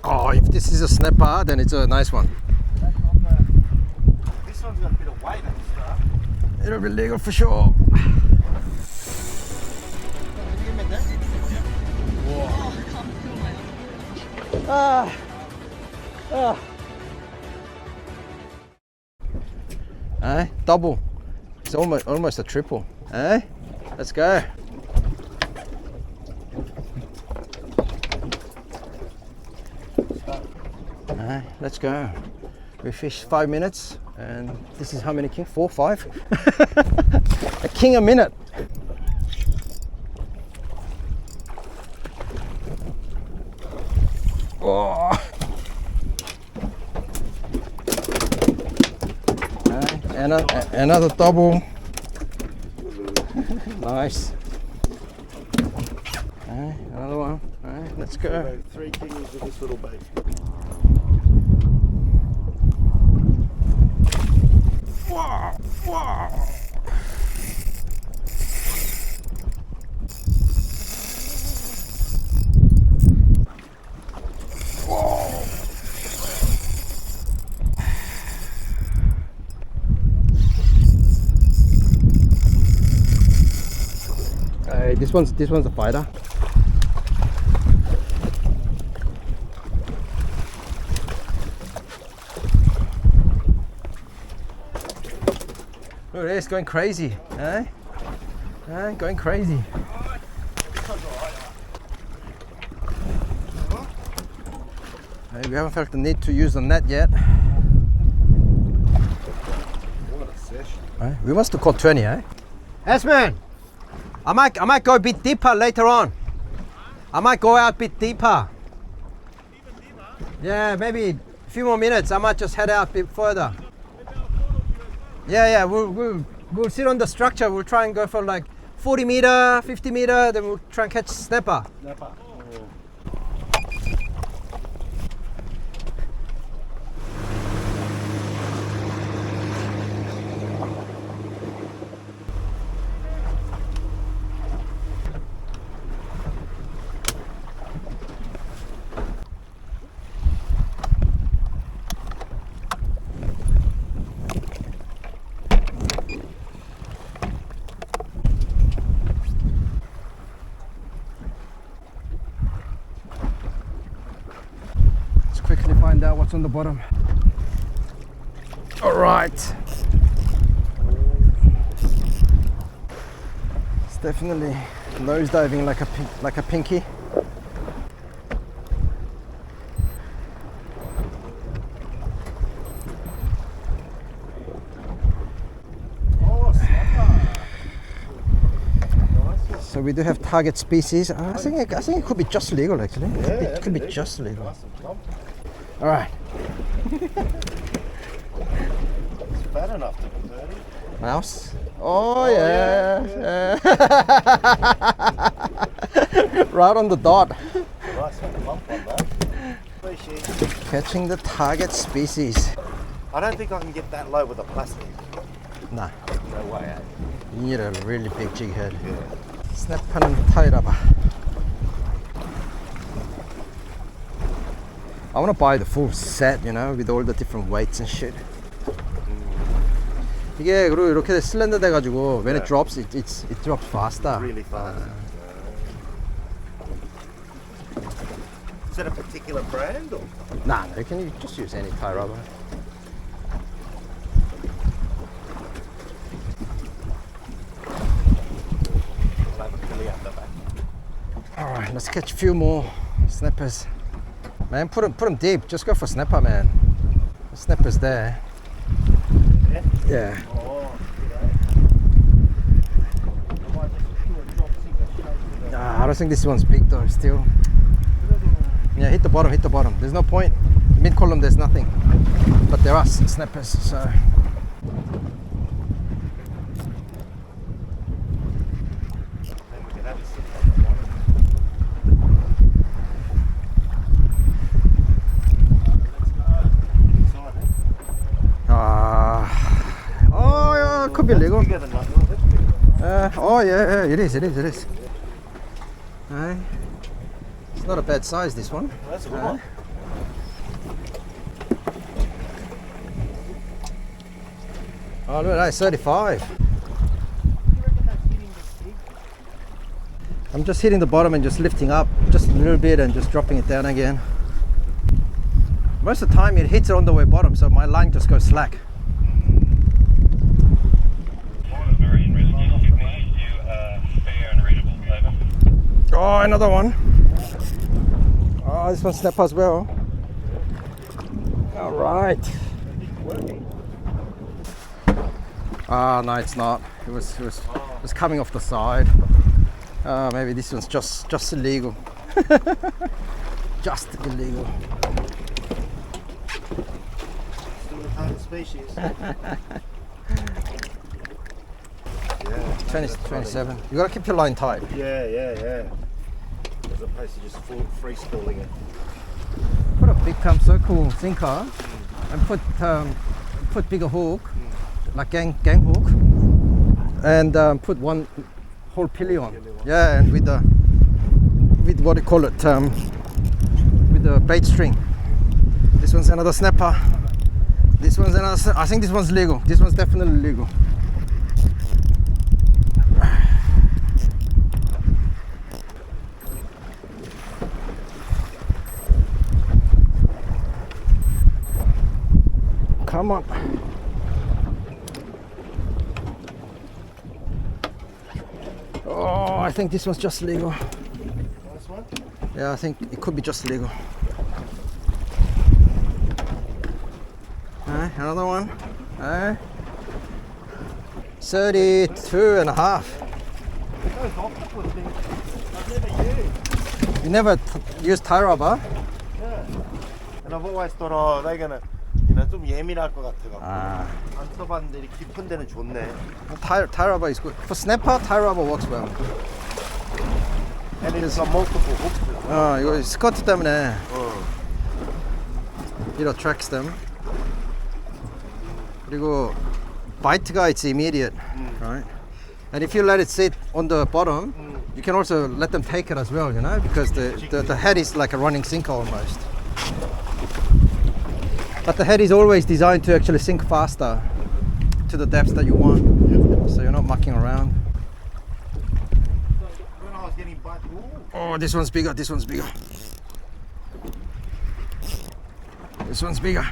Oh, if this is a snapper, then it's a nice one. This one's got a bit of weight at the start. It'll be legal for sure. Double. It's almost a triple. Let's go. Let's go. We fished 5 minutes, and this is how many king? 4, 5? A king a minute. Oh. Another double. Nice. Another one. Let's go. 3 kings with this little bait. Wow! Wow! This one's a fighter. Look at this, going crazy, going crazy. We haven't felt the need to use the net yet. What a session. We must have caught 20, Asman, I might go a bit deeper later on. I might go out a bit deeper. Yeah, maybe a few more minutes. I might just head out a bit further. Yeah, we'll sit on the structure. We'll try and go for like 40 meter, 50 meter, then we'll try and catch snapper. Quickly find out what's on the bottom. All right. It's definitely nose diving like a pinky. So we do have target species. I think it could be just legal actually. It could be just legal. All right. It's fat enough to be dirty. Mouse. Oh yeah. Right on the dot. Nice lump on that. Catching the target species. I don't think I can get that low with a plastic. Nah. No way. You need a really big jig head. Yeah. Snap하는 trailerable. I want to buy the full set, you know, with all the different weights and shit. 이게 그리고 이렇게 슬렌더 돼가지고 when it drops, it drops faster. Really fast. Is that a particular brand or? Nah, you can just use any tie rubber. All right, let's catch a few more snappers. Man, put them deep. Just go for snapper, man. The snapper's there. Yeah. I don't think this one's big though, still. Yeah, hit the bottom. There's no point. Mid column, there's nothing. But there are snappers, so. Could be legal. Oh yeah, it is. It's not a bad size, this one. That's a good one. Oh, look at that, it's 35. You reckon that's hitting the pig? I'm just hitting the bottom and just lifting up just a little bit and just dropping it down again. Most of the time it hits it on the way bottom, so my line just goes slack. Oh, another one. Oh, this one snap as well. All right. Ah, no, it's not. It was coming off the side. Maybe this one's just illegal. Just illegal. Still a tiny species. Yeah. 20, 27. You gotta keep your line tight. Yeah. As opposed to just free spooling it. Put a big circle sinker and put bigger hook, like gang hook, and put one whole pillion. Yeah, and with what do you call it? With the bait string. This one's another snapper. This one's another. I think this one's legal. This one's definitely legal. Come on. Oh, I think this one's just legal. Nice one. Yeah, I think it could be just legal. Another one. 32 and a half. Those octopus things, I've never used. You never used tie rubber? Yeah. And I've always thought, they're gonna, 좀 예민할 것 같아가지고. 안 써봤는데 이렇게 깊은 데는 좋네. Tie rubber is good. For snapper, tie rubber works well. And it's got multiple hooks. 이거 스커트 때문에 it attracts them. 그리고 bite가 it's immediate, right? And if you let it sit on the bottom, you can also let them take it as well, because the head is like a running sinker almost. But the head is always designed to actually sink faster to the depths that you want, so you're not mucking around. When I was getting bite, Oh, this one's bigger, this one's bigger. This one's bigger.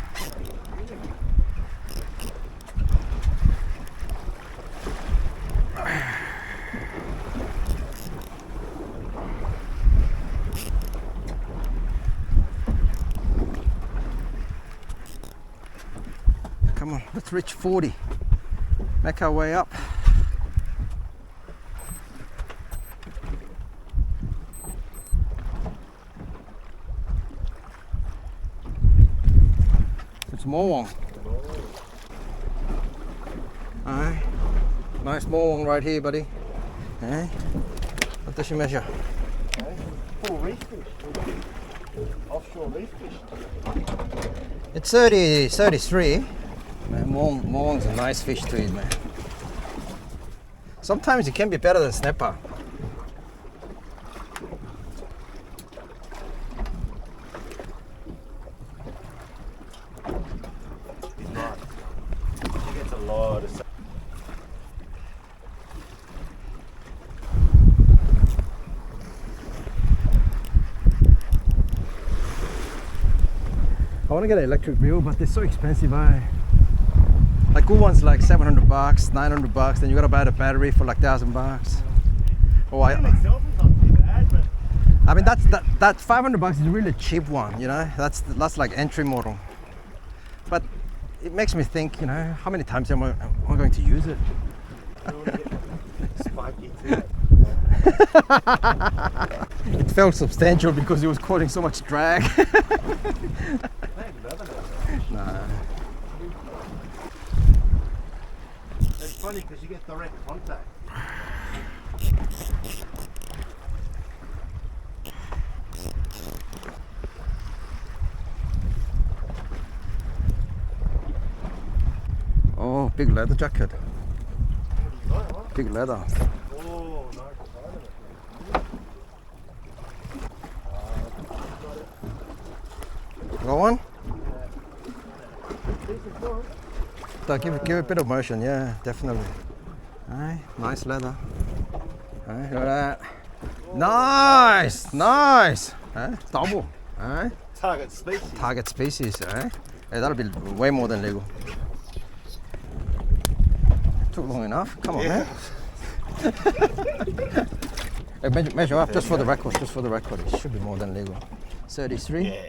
Come on, let's reach 40. Make our way up. It's more one. Alright. Nice more one right here, buddy. Hey. What does she measure? full reef fish. Offshore reef fish. It's 33. Man, Moong's a nice fish to eat, man. Sometimes it can be better than snapper. He's nice. She gets a lot of. I want to get an electric reel, but they're so expensive, eh? Like good ones like $700, $900, then you gotta buy the battery for like $1,000. Oh, Itself is not too bad, but I mean that $500 is a really cheap one, you know. That's like entry model. But it makes me think, you know, how many times am I going to use it? I want to get spiky too. It felt substantial because it was causing so much drag. Nah. It's funny because you get direct contact. Oh, big leather jacket. Right, huh? Big leather. Oh, nice. Go on. give it a bit of motion. Yeah, definitely. Alright, nice leather. Alright, look at that. Nice, nice. Double. Alright. Target species. Target species. Alright. Yeah, that'll be way more than legal. Took long enough. Come on, man. Hey, measure up just for the record. Just for the record, it should be more than legal. 33. Yeah.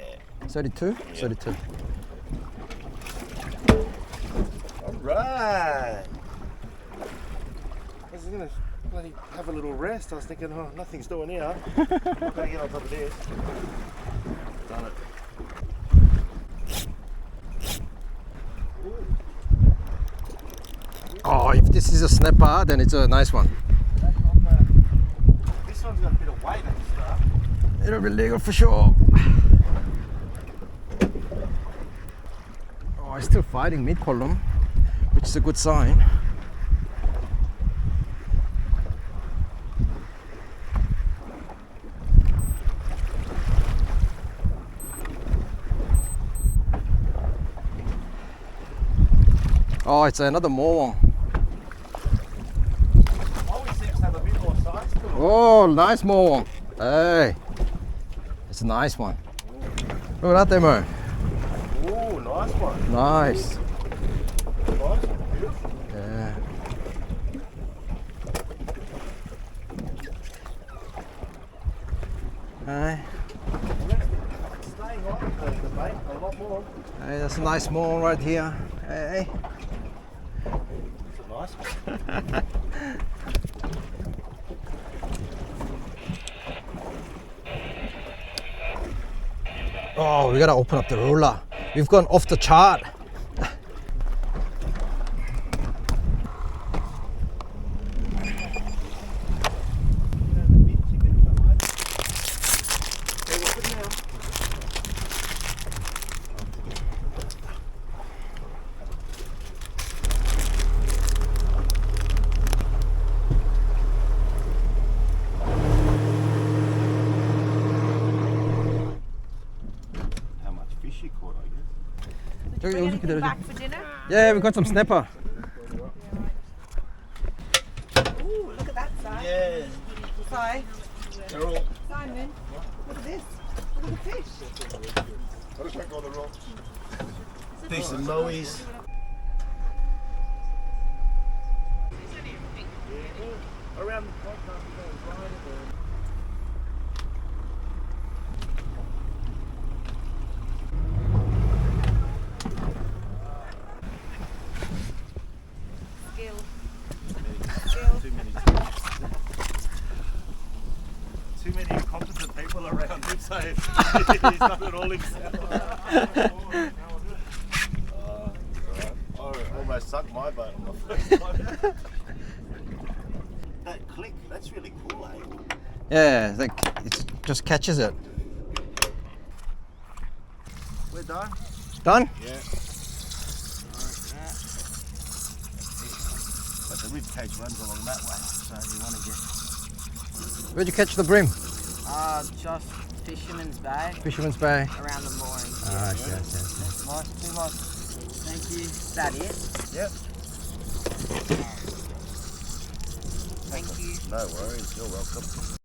32. Yeah. 32. All right. I was gonna bloody have a little rest. I was thinking, oh, nothing's doing here. I'm gonna get on top of this. Done it. Oh, if this is a snapper, then it's a nice one. This one's got a bit of weight at the start. It'll be legal for sure. Oh, it's still fighting mid column, which is a good sign. Oh, it's another more one. Always seems to have a bit more size to it. Oh, nice more one. Hey, it's a nice one. Look at that demo. Oh, nice one. Nice. Nice one, beautiful. Yeah. Hey, Staying on the bait a lot more. hey, that's a nice small one right here. Hey. It's a nice one. Oh, we gotta open up the ruler. We've gone off the chart. Bring anything back for dinner? Yeah, we've got some snapper. Ooh, look at that side. Yeah. Si, They're all. Simon, look at this. Look at the fish. I just went on the rocks. Decent mowies. Around the podcast, we go right at the. Too many competent people around him, so he's done it all himself. I almost sunk my boat on the first time. That click, that's really cool, eh? Yeah, it just catches it. We're done. Done? Yeah. But the rib cage runs along that way, so you want to get. Where'd you catch the bream? Just Fisherman's Bay. Fisherman's Bay. Around the mooring. Ah, yes. Nice, too nice. Thank you. Is that it? Yep. Thank you. No worries, you're welcome.